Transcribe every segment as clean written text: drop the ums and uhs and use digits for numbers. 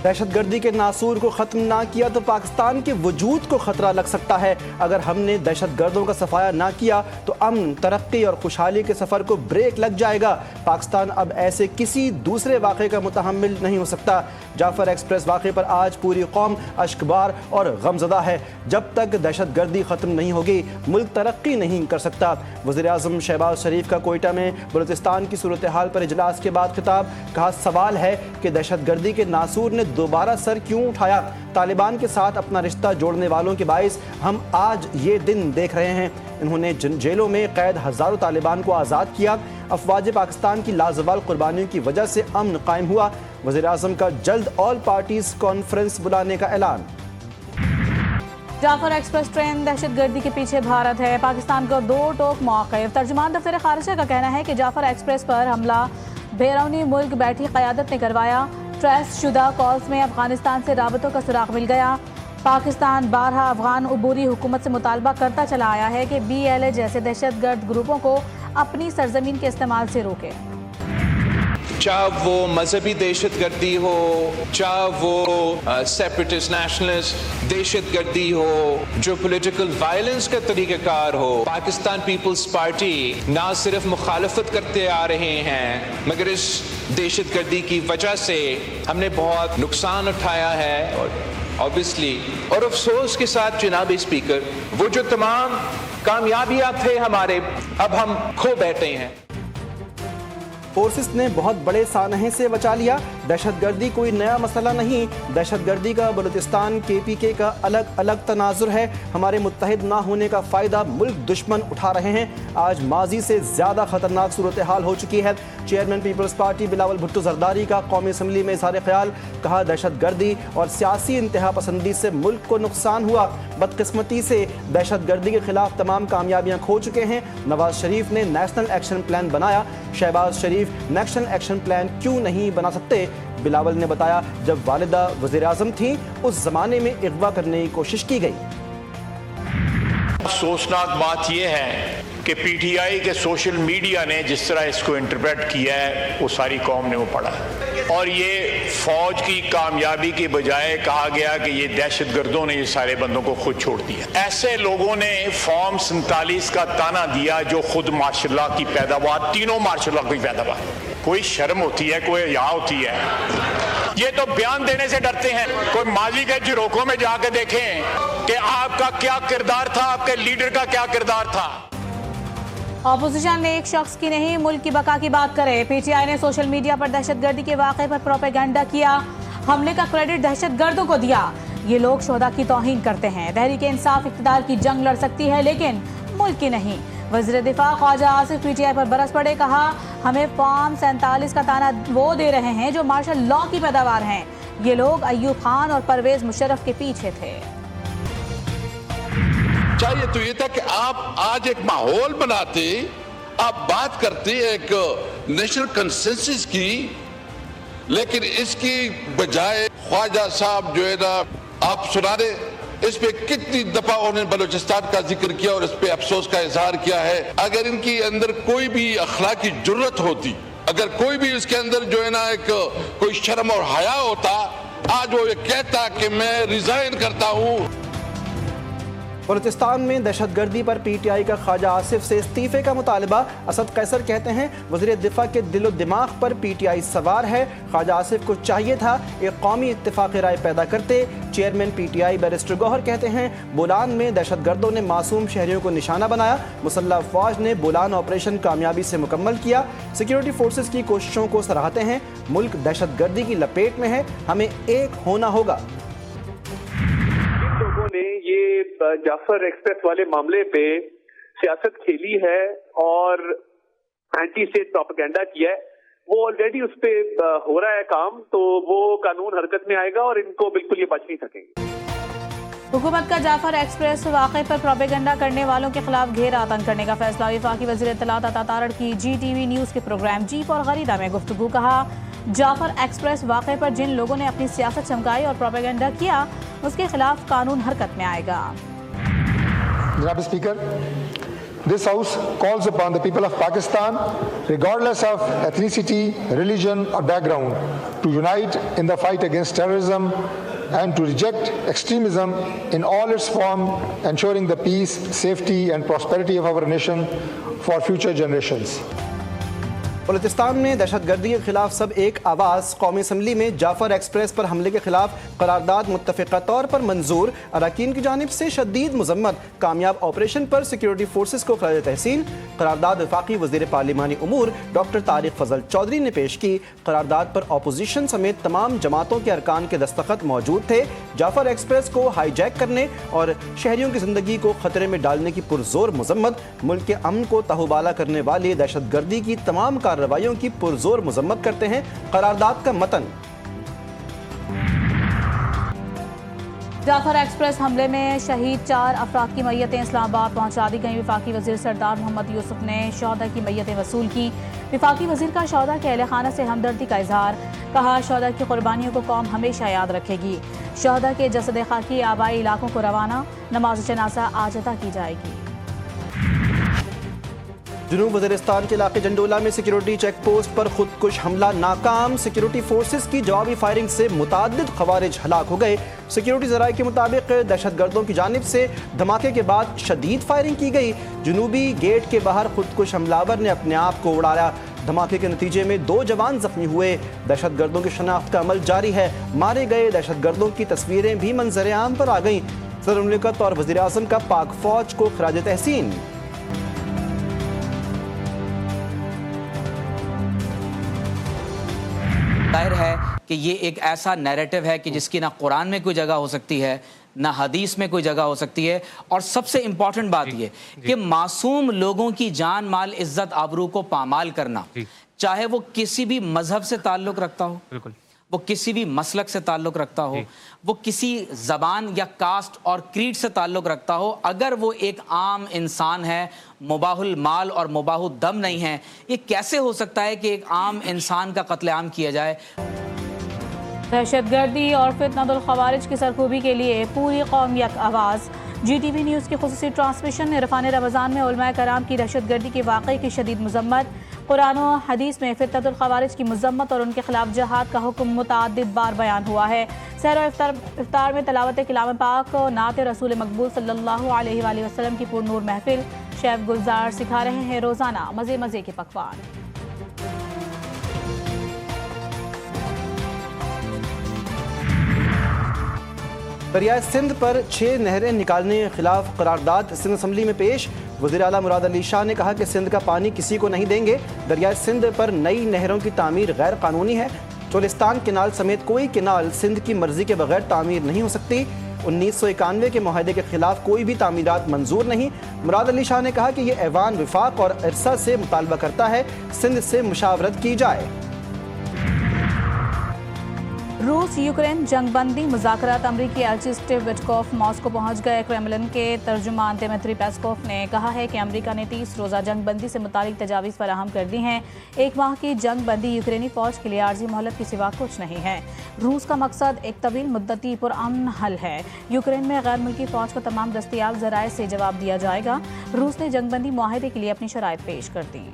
दहशतगर्दी के नासूर को ख़त्म ना किया तो पाकिस्तान के वजूद को ख़तरा लग सकता है। अगर हमने दहशतगर्दों का सफाया ना किया तो अमन, तरक्की और खुशहाली के सफ़र को ब्रेक लग जाएगा। पाकिस्तान अब ऐसे किसी दूसरे वाक़े का मुतहम्मिल नहीं हो सकता। जाफर एक्सप्रेस वाक़े पर आज पूरी कौम अश्कबार और गमज़दा है। जब तक दहशतगर्दी ख़त्म नहीं होगी मुल्क तरक्की नहीं कर सकता। वज़ीर-ए-आज़म शहबाज शरीफ का कोयटा में बलूचिस्तान की सूरत हाल पर इजलास के बाद खिताब। कहा, सवाल है कि दहशतगर्दी के नासूर ने दोबारा सर क्यों उठाया। तालिबान के साथ अपना रिश्ता जोड़ने वालों के बाइस हम आज ये दिन देख रहे हैं। इन्होंने जेलों में कैद हज़ारों तालिबान को आज़ाद किया। अफवाज पाकिस्तान की लाजवाल कुर्बानियों की वजह से अमन कायम हुआ। वज़ीर-ए-आज़म का जल्द ऑल पार्टीज कॉन्फ्रेंस बुलाने का ऐलान। जाफर एक्सप्रेस ट्रेन दहशतगर्दी के पीछे भारत है। पाकिस्तान को दो टोक मौक़िफ़। तर्जुमान दफ्तर खारिजा का कहना है कि जाफर एक्सप्रेस पर हमला बैरूनी मुल्क बैठी क़यादत ने करवाया। ट्रेस शुदा कॉल्स में अफगानिस्तान से राबतों का सुराग मिल गया। पाकिस्तान बारहा अफगान अबूरी हुकूमत से मुतालबा करता चला आया है कि BLA जैसे दहशतगर्द ग्रुपों को अपनी सरजमीन के इस्तेमाल से रोके। चाहे वो मजहबी दहशतगर्दी हो, चाहे वो सेपरेटिस्ट नेशनलिस्ट दहशतगर्दी हो, जो पॉलिटिकल वायलेंस का तरीक़ाकार हो, पाकिस्तान पीपल्स पार्टी ना सिर्फ मुखालफत करते आ रहे हैं मगर इस दहशतगर्दी की वजह से हमने बहुत नुकसान उठाया है। और ऑब्वियसली और अफसोस के साथ जनाब स्पीकर, वो जो तमाम कामयाबियां थे हमारे, अब हम खो बैठे हैं। फोर्सेस ने बहुत बड़े सानहे से बचा लिया। दहशतगर्दी कोई नया मसला नहीं। दहशतगर्दी का बलूचिस्तान KPK का अलग अलग तनाजुर है। हमारे मुत्तहिद ना होने का फ़ायदा मुल्क दुश्मन उठा रहे हैं। आज माजी से ज़्यादा ख़तरनाक सूरत हाल हो चुकी है। Chairman people's party Bilawal Bhutto Zardari का कौमी असम्बली में इज़हार ख्याल। कहा, दहशतगर्दी और सियासी इंतहा पसंदी से मुल्क को नुकसान हुआ। बदकिस्मती से दहशतगर्दी के खिलाफ तमाम कामयाबियाँ खो चुके हैं। नवाज शरीफ ने नेशनल एक्शन प्लान बनाया। शहबाज शरीफ नेशनल एक्शन प्लान क्यों नहीं बना सकते? बिलावल ने बताया, जब वालिदा वज़ीर-ए-आज़म थी उस जमाने में अगवा करने की कोशिश की गई। अफसोसनाक बात यह है कि PTI के सोशल मीडिया ने जिस तरह इसको इंटरप्रेट किया है वो सारी कौम ने वो पढ़ा और ये फौज की कामयाबी के बजाय कहा गया कि ये दहशतगर्दों ने ये सारे बंदों को खुद छोड़ दिया। ऐसे लोगों ने फॉर्म 47 का ताना दिया जो खुद माशाल्लाह की पैदावार, तीनों माशाल्लाह की पैदावार। कोई शर्म होती है, कोई यहाँ होती है? ये तो बयान देने से डरते हैं। कोई माजी के झरोकों में जाकर देखें कि आपका क्या किरदार था, आपके लीडर का क्या किरदार था। ऑपोजिशन ने एक शख्स की नहीं मुल्क की बका की बात करे। PTI ने सोशल मीडिया पर दहशतगर्दी के वाक़े पर प्रोपेगेंडा किया। हमले का क्रेडिट दहशतगर्दों को दिया। ये लोग शोहदा की तौहीन करते हैं। तहरीक इंसाफ इक़्तिदार की जंग लड़ सकती है लेकिन मुल्क की नहीं। वज़ीर दिफा ख्वाजा आसिफ PTI पर बरस पड़े। कहा, हमें फॉर्म 47 का ताना वो दे रहे हैं जो मार्शल लॉ की पैदावार हैं। ये लोग अय्यूब खान और परवेज मुशर्रफ के पीछे थे। चाहिए तो ये था कि आप आज एक माहौल बनाते, आप बात करते एक नेशनल कंसेंसस की, लेकिन इसकी बजाय ख्वाजा साहब जो है ना, आप सुना दे इस पे कितनी दफा उन्होंने बलूचिस्तान का जिक्र किया और इस पे अफसोस का इजहार किया है। अगर इनकी अंदर कोई भी अखलाकी जुर्रत होती, अगर कोई भी इसके अंदर जो है ना एक कोई शर्म और हया होता, आज वो ये कहता कि मैं रिजाइन करता हूँ। बलूचिस्तान में दहशतगर्दी पर PTI का ख्वाजा आसिफ से इस्तीफे का मुतालबा। असद कैसर कहते हैं, वज़ीर दिफा के दिलो दिमाग पर PTI सवार है। ख्वाजा आसिफ को चाहिए था एक कौमी इत्तेफाक़ राय पैदा करते। चेयरमैन PTI बैरिस्टर गौहर कहते हैं, बोलान में दहशतगर्दों ने मासूम शहरियों को निशाना बनाया। मुसल्लह अफवाज ने बोलान ऑपरेशन कामयाबी से मुकम्मल किया। सिक्योरिटी फोर्सेस की कोशिशों को सराहते हैं। मुल्क दहशतगर्दी की लपेट में है, हमें एक होना होगा। ने ये जाफर एक्सप्रेस वाले मामले पे सियासत खेली है और एंटी स्टेट प्रोपेगेंडा किया है। वो ऑलरेडी उस पे हो रहा है काम, तो वो कानून हरकत में आएगा और इनको बिल्कुल ये बच नहीं सकेंगे। हुकूमत का जाफर एक्सप्रेस वाक़े पर प्रोपेगेंडा करने वालों के खिलाफ घेरा तंग करने का फैसला। वफाकी वज़ीर इत्तलात अता तारड़ की GTV न्यूज़ के प्रोग्राम जीप और गरीदा में गुफ्तगू। कहा, जाफर एक्सप्रेस वाक़े पर जिन लोगों ने अपनी सियासत चमकाई और प्रोपेगेंडा किया उसके खिलाफ कानून हरकत में आएगा। जनाब speaker, This House calls upon the people of Pakistan, regardless of ethnicity, religion or background, to unite in the fight against terrorism and to reject extremism in all its forms, ensuring the peace, safety and prosperity of our nation for future generations. Balochistan में दहशतगर्दी के खिलाफ सब एक आवाज़। कौमी assembly में Jafar express पर हमले के खिलाफ करारदाद मुत्तफ़िक़ा तौर पर मंजूर। अरकान की जानिब से शदीद मज़म्मत। कामयाब ऑपरेशन पर सिक्योरिटी फोर्सेस को खराज तहसीन। करारदाद वफाकी वज़ीर पार्लिमानी उमूर डॉक्टर तारिक फजल चौधरी ने पेश की। करारदाद पर अपोजिशन समेत तमाम जमातों के अरकान के दस्तखत मौजूद थे। जाफर एक्सप्रेस को हाईजैक करने और शहरियों की ज़िंदगी को खतरे में डालने की पुरजोर मज़म्मत। मुल्क के अमन को तहबाला करने वाली दहशतगर्दी की तमाम कार्रवाइयों की पुरजोर मज़म्मत करते हैं। करारदाद का मतन। जाफर एक्सप्रेस हमले में शहीद 4 अफराद की मैयतें इस्लामाबाद पहुंचा दी गईं। वफाकी वजीर सरदार मोहम्मद यूसुफ ने शोहदा की मैयतें वसूल की। वफाकी वजीर का शोहदा के अहले खाना से हमदर्दी का इजहार। कहा, शोहदा की कुर्बानियों को कौम हमेशा याद रखेगी। शोहदा के जसद खाकी आबाई इलाकों को रवाना। नमाज जनाजा आज अदा की जाएगी। जनूब वज़ीरिस्तान के इलाके जंडोला में सिक्योरिटी चेक पोस्ट पर खुदकुश हमला नाकाम। सिक्योरिटी फोर्सेस की जवाबी फायरिंग से मुताद्दिद खवारिज हलाक हो गए। सिक्योरिटी ज़राए के मुताबिक दहशतगर्दों की जानिब से धमाके के बाद शदीद फायरिंग की गई। जनूबी गेट के बाहर खुदकुश हमलावर ने अपने आप को उड़ाया। धमाके के नतीजे में 2 जवान जख्मी हुए। दहशतगर्दों की शनाख्त का अमल जारी है। मारे गए दहशतगर्दों की तस्वीरें भी मंजर आम पर आ गईं। सदर मुमलिकत और वज़ीर आज़म का पाक फौज को खराज तहसीन। जाहिर है कि ये एक ऐसा नैरेटिव है कि जिसकी ना कुरान में कोई जगह हो सकती है, ना हदीस में कोई जगह हो सकती है। और सबसे इम्पॉर्टेंट बात ये कि मासूम लोगों की जान माल इज्जत आबरू को पामाल करना, चाहे वो किसी भी मजहब से ताल्लुक़ रखता हो, वो किसी भी मसलक से ताल्लुक़ रखता हो, वो किसी ज़बान या कास्ट और क्रीड से ताल्लुक़ रखता हो, अगर वो एक आम इंसान है, मुबाहुल माल और मुबाहुल दम नहीं है, ये कैसे हो सकता है कि एक आम इंसान का कत्लेआम किया जाए। दहशतगर्दी और फितनतुल खवारिज की सरखूबी के लिए पूरी कौम यक आवाज़। GTV न्यूज़ की खुसूसी ट्रांसमिशन में रफ़ान रमज़ान में उलमाए कराम की दहशतगर्दी के वाक़े की शदीद मज़म्मत। कुरान और हदीस में फितनतुल खवारिज की मज़म्मत और उनके खिलाफ जहाद का हुक्म मुतअद्दिद बार बयान हुआ है। सहर और इफ्तार में तलावत कलाम पाक और नात रसूल मकबूल सल्लल्लाहु अलैहि वसल्लम की पुरनूर महफिल। शेफ गुलजार सिखा रहे हैं रोज़ाना मज़े मज़े के पकवान। दरियाए सिंध पर 6 नहरें निकालने के खिलाफ करारदाद सिंध असम्बली में पेश। वज़ीर आला मुराद अली शाह ने कहा कि सिंध का पानी किसी को नहीं देंगे। दरियाए सिंध पर नई नहरों की तामीर गैर कानूनी है। चोलिस्तान केनाल समेत कोई केनाल सिंध की मर्जी के बगैर तामीर नहीं हो सकती। 1991 के मुआहदे के खिलाफ कोई भी तामीरात मंजूर नहीं। मुराद अली शाह ने कहा कि यह ऐवान विफाक और इरसा से मुतालबा करता है सिंध से मुशावरत की जाए। रूस यूक्रेन जंगबंदी मुज़ाकरात। अमरीकी एलची स्टीव विटकॉफ मॉस्को पहुंच गए। क्रेमलिन के तर्जुमान दिमित्री पेस्कोव ने कहा है कि अमेरिका ने 30 रोज़ा जंगबंदी से मुतालिक तजावीज़ फराहम कर दी हैं। 1 माह की जंगबंदी यूक्रेनी फ़ौज के लिए आर्जी मोहलत के सिवा कुछ नहीं है। रूस का मकसद एक तवील मुद्दती पुरअमन हल है। यूक्रेन में गैर मुल्की फ़ौज को तमाम दस्तियाब ज़राए से जवाब दिया जाएगा। रूस ने जंगबंदी मुआहदे के लिए अपनी शराइत पेश कर दी।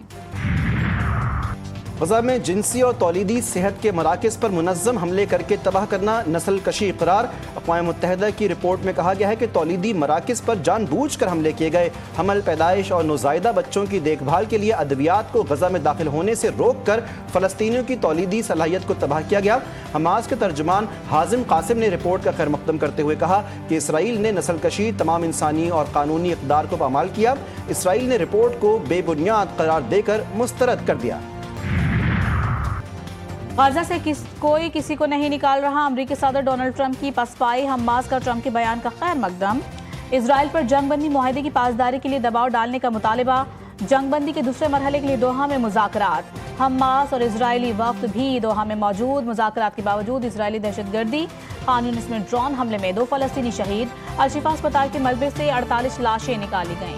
गज़ा में जिनसी और तौलीदी सेहत के मराकज़ पर मुनज़्ज़म हमले करके तबाह करना नस्ल कशी करार। अक़वाम मुत्तहिदा की रिपोर्ट में कहा गया है कि तौलीदी मराकज़ पर जानबूझकर हमले किए गए। हमल, पैदाइश और नौज़ायदा बच्चों की देखभाल के लिए अद्वियात को गज़ा में दाखिल होने से रोक कर फ़लस्तीनियों की तौलीदी सलाहियत को तबाह किया गया। हमास के तर्जुमान हाजिम कासिम ने रिपोर्ट का खैर मकदम करते हुए कहा कि इसराइल ने नस्ल कशी, तमाम इंसानी और कानूनी इक़दार को पामाल किया। इसराइल ने रिपोर्ट को बेबुनियाद करार देकर मुस्तरद कर दिया। गाजा से कोई किसी को नहीं निकाल रहा। अमरीकी सदर डोनाल्ड ट्रंप की पसपाई। हमास का ट्रंप के बयान का खैर मकदम। इसराइल पर जंगबंदी मुआहदे की पासदारी के लिए दबाव डालने का मुतालिबा। जंगबंदी के दूसरे मरहले के लिए दोहा में मुज़ाकरात। हमास और इजरायली वफ्द भी दोहा में मौजूद। मुज़ाकरात के बावजूद इसराइली दहशतगर्दी। खान यूनिस में ड्रोन हमले में 2 फ़लस्तीनी शहीद। अल-शिफा अस्पताल के मलबे से 48 लाशें निकाली गईं।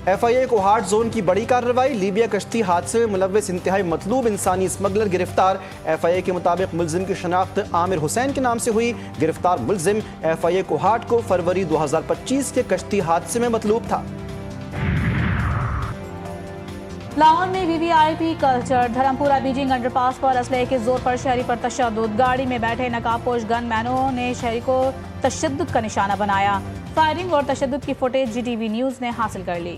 FIA कोहाट जोन की बड़ी कार्रवाई, लीबिया कश्ती हादसे में मुलव्विस इंतहाई मतलूब इंसानी स्मगलर गिरफ्तार। FIA के मुताबिक मुलजिम की शनाख्त आमिर हुसैन के नाम से हुई। गिरफ्तार मुलजिम FIA कोहाट को फरवरी 2025 के कश्ती हादसे में मतलूब था। लाहौर में VVIP culture, Dharampura Beijing underpass पर असलहे के जोर पर शहरी पर तशद्दुद। गाड़ी में बैठे नकाबपोश गनमैनों ने शहरी को तशद्दुद का निशाना बनाया। फायरिंग और तशद्दुद की फुटेज GTV न्यूज़ ने हासिल कर ली।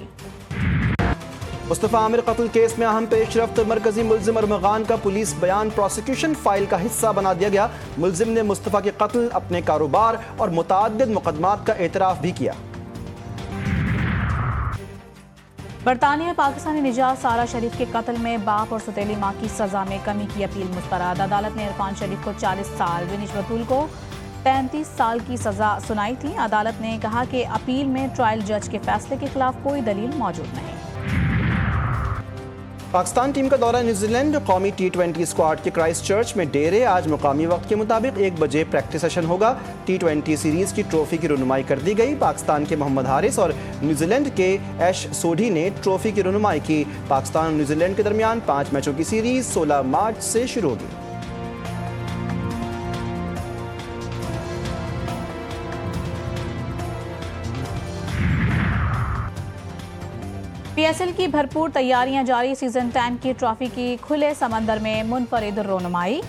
मुस्तफ़ा आमिर कत्ल केस में अहम पेशरफ्त, मरकजी मुलजिम अरमगान का पुलिस बयान प्रोसिक्यूशन फाइल का हिस्सा बना दिया गया। मुलजिम ने मुस्तफ़ा के कत्ल, अपने कारोबार और मुतअद्दिद मुकदमात का एतराफ़ भी किया। बरतानिया में पाकिस्तानी निजात सारा शरीफ के कत्ल में बाप और सौतेली मां की सजा में कमी की अपील मुस्तरद। अदालत ने इरफान शरीफ को 40 साल, विनिश बतूल को 35 साल की सजा सुनाई थी। अदालत ने कहा कि अपील में ट्रायल जज के फैसले के खिलाफ कोई दलील मौजूद नहीं। पाकिस्तान टीम का दौरा न्यूजीलैंड, कौमी T20 स्क्वाड के क्राइस्ट चर्च में डेरे। आज मुकामी वक्त के मुताबिक 1 बजे प्रैक्टिस सेशन होगा। T20 सीरीज की ट्रॉफी की रुनुमाई कर दी गई। पाकिस्तान के मोहम्मद हारिस और न्यूजीलैंड के ऐश सोढी ने ट्रॉफी की रुनुमाई की। पाकिस्तान और न्यूजीलैंड के दरमियान 5 मैचों की सीरीज 16 मार्च से शुरू होगी। PSL की भरपूर तैयारियां जारी। सीजन 10 की ट्रॉफी की खुले समंदर में मुनफरिद रोनुमाई।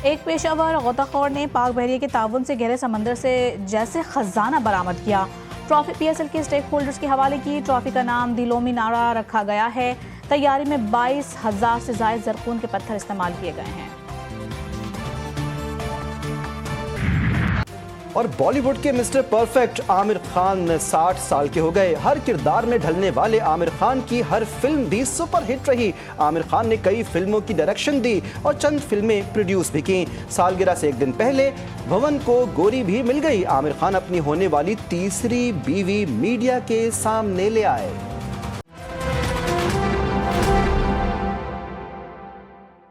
एक पेशावर गौताखोर ने पाक बहरिया के ताउन से गहरे समंदर से जैसे खजाना बरामद किया। ट्रॉफी PSL के स्टेक होल्डर्स के हवाले की। ट्रॉफी का नाम दिलोमी नारा रखा गया है। तैयारी में 22,000 से ज़ायद ज़रकून के पत्थर इस्तेमाल किए गए हैं। और बॉलीवुड के मिस्टर परफेक्ट आमिर खान 60 साल के हो गए। हर किरदार में ढलने वाले आमिर खान की हर फिल्म भी सुपर हिट रही। आमिर खान ने कई फिल्मों की डायरेक्शन दी और चंद फिल्में प्रोड्यूस भी की। सालगिरह से एक दिन पहले भवन को गोरी भी मिल गई। आमिर खान अपनी होने वाली तीसरी बीवी मीडिया के सामने ले आए।